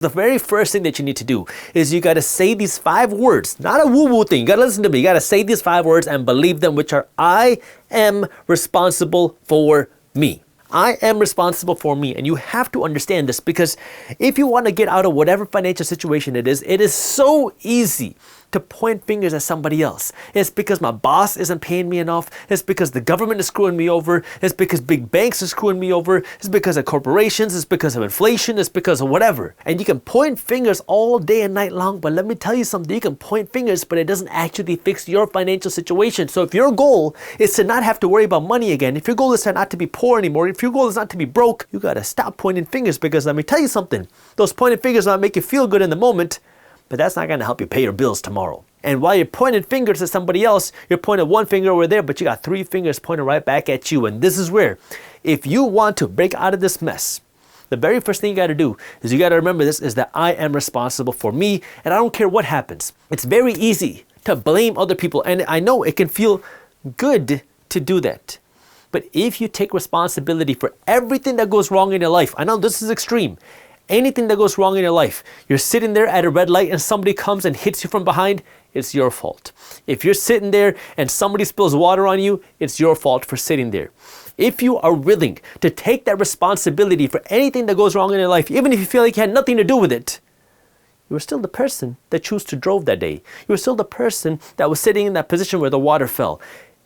The very first thing that you need to do is you got to say these 5 words, not a woo-woo thing. You got to listen to me. You got to say these 5 words and believe them, which are, I am responsible for me. I am responsible for me. And you have to understand this, because if you want to get out of whatever financial situation it is so easy to point fingers at somebody else. It's because my boss isn't paying me enough. It's because the government is screwing me over. It's because big banks are screwing me over. It's because of corporations. It's because of inflation. It's because of whatever. And you can point fingers all day and night long, but let me tell you something. You can point fingers, but it doesn't actually fix your financial situation. So if your goal is to not have to worry about money again, if your goal is to not to be poor anymore, if your goal is not to be broke, you got to stop pointing fingers, because let me tell you something. Those pointed fingers might make you feel good in the moment, but that's not going to help you pay your bills tomorrow. And while you're pointing fingers at somebody else, you're pointing one finger over there, but you got 3 fingers pointing right back at you. And this is where, if you want to break out of this mess, the very first thing you got to do is you got to remember this, is that I am responsible for me, and I don't care what happens. It's very easy to blame other people, and I know it can feel good to do that. But if you take responsibility for everything that goes wrong in your life, I know this is extreme. Anything that goes wrong in your life, you're sitting there at a red light and somebody comes and hits you from behind, it's your fault. If you're sitting there and somebody spills water on you, it's your fault for sitting there. If you are willing to take that responsibility for anything that goes wrong in your life, even if you feel like you had nothing to do with it, you were still the person that chose to drove that day. You were still the person that was sitting in that position where the water fell.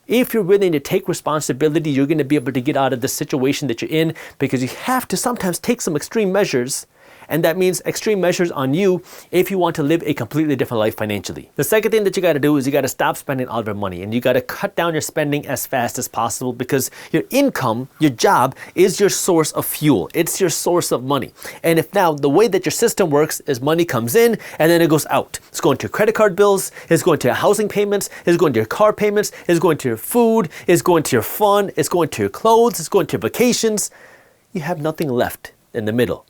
If you're willing to take responsibility, you're going to be able to get out of the situation that you're in, because you have to sometimes take some extreme measures. And that means extreme measures on you if you want to live a completely different life financially. The second thing that you got to do is you got to stop spending all of your money, and you got to cut down your spending as fast as possible, because your income, your job, is your source of fuel. It's your source of money. And if now the way that your system works is money comes in and then it goes out. It's going to your credit card bills, it's going to your housing payments, it's going to your car payments, it's going to your food, it's going to your fun, it's going to your clothes, it's going to your vacations. You have nothing left in the middle.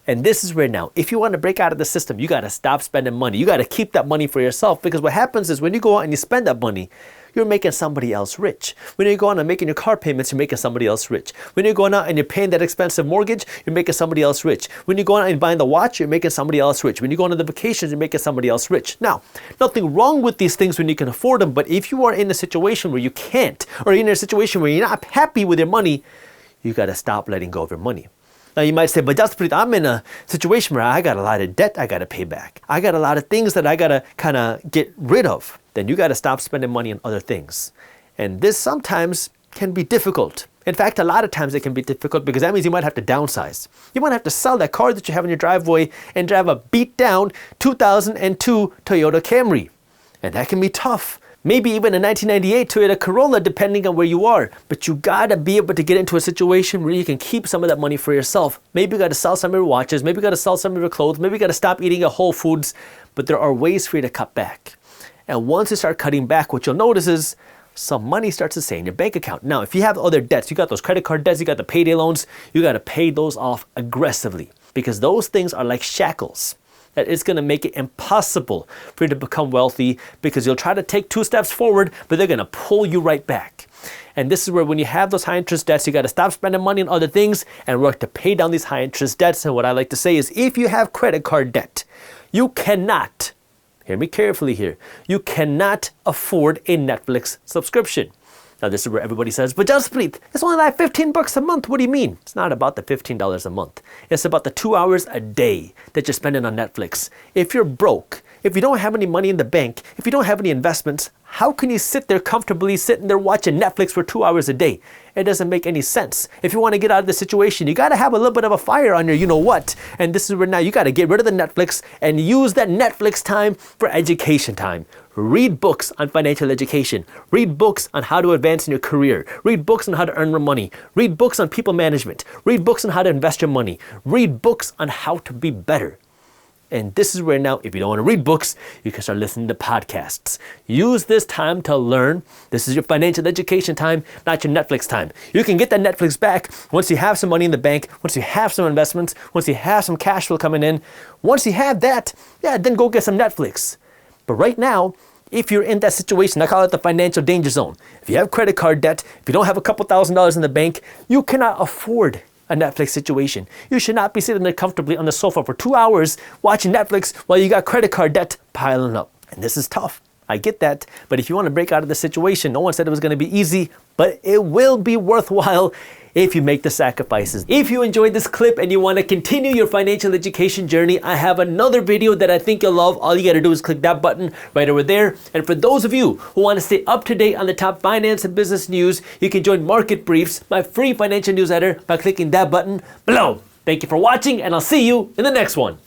And this is where now, if you want to break out of the system, you got to stop spending money. You got to keep that money for yourself, because what happens is when you go out and you spend that money, you're making somebody else rich. When you're going out and making your car payments, you're making somebody else rich. When you're going out and you're paying that expensive mortgage, you're making somebody else rich. When you're going out and buying the watch, you're making somebody else rich. When you're going on the vacations, you're making somebody else rich. Now, nothing wrong with these things when you can afford them, but if you are in a situation where you can't, or in a situation where you're not happy with your money, you got to stop letting go of your money. Now you might say, but Jaspreet, I'm in a situation where I got a lot of debt I got to pay back. I got a lot of things that I got to kind of get rid of. Then you got to stop spending money on other things. And this sometimes can be difficult. In fact, a lot of times it can be difficult, because that means you might have to downsize. You might have to sell that car that you have in your driveway and drive a beat down 2002 Toyota Camry. And that can be tough. Maybe even a 1998 Toyota Corolla, depending on where you are. But you gotta be able to get into a situation where you can keep some of that money for yourself. Maybe you gotta sell some of your watches, maybe you gotta sell some of your clothes, maybe you gotta stop eating at Whole Foods, but there are ways for you to cut back. And once you start cutting back, what you'll notice is some money starts to stay in your bank account. Now, if you have other debts, you got those credit card debts, you got the payday loans, you gotta pay those off aggressively, because those things are like shackles. That it's going to make it impossible for you to become wealthy, because you'll try to take 2 steps forward, but they're going to pull you right back. And this is where, when you have those high interest debts, you got to stop spending money on other things and work to pay down these high interest debts. And what I like to say is, if you have credit card debt, you cannot, hear me carefully here, you cannot afford a Netflix subscription. Now this is where everybody says, but Jaspreet, it's only like $15 a month. What do you mean? It's not about the $15 a month. It's about the 2 hours a day that you're spending on Netflix. If you're broke, if you don't have any money in the bank, if you don't have any investments, how can you sit there comfortably sitting there watching Netflix for 2 hours a day? It doesn't make any sense. If you want to get out of the situation, you got to have a little bit of a fire on your you-know-what. And this is where now you got to get rid of the Netflix and use that Netflix time for education time. Read books on financial education. Read books on how to advance in your career. Read books on how to earn more money. Read books on people management. Read books on how to invest your money. Read books on how to be better. And this is where now, if you don't want to read books, you can start listening to podcasts. Use this time to learn. This is your financial education time, not your Netflix time. You can get that Netflix back once you have some money in the bank, once you have some investments, once you have some cash flow coming in. Once you have that, then go get some Netflix. But right now, if you're in that situation, I call it the financial danger zone. If you have credit card debt, if you don't have a couple $1,000s in the bank, you cannot afford a Netflix situation. You should not be sitting there comfortably on the sofa for 2 hours watching Netflix while you got credit card debt piling up. And this is tough. I get that. But if you want to break out of the situation, no one said it was going to be easy, but it will be worthwhile if you make the sacrifices. If you enjoyed this clip and you want to continue your financial education journey, I have another video that I think you'll love. All you got to do is click that button right over there. And for those of you who want to stay up to date on the top finance and business news, you can join Market Briefs, my free financial newsletter, by clicking that button below. Thank you for watching, and I'll see you in the next one.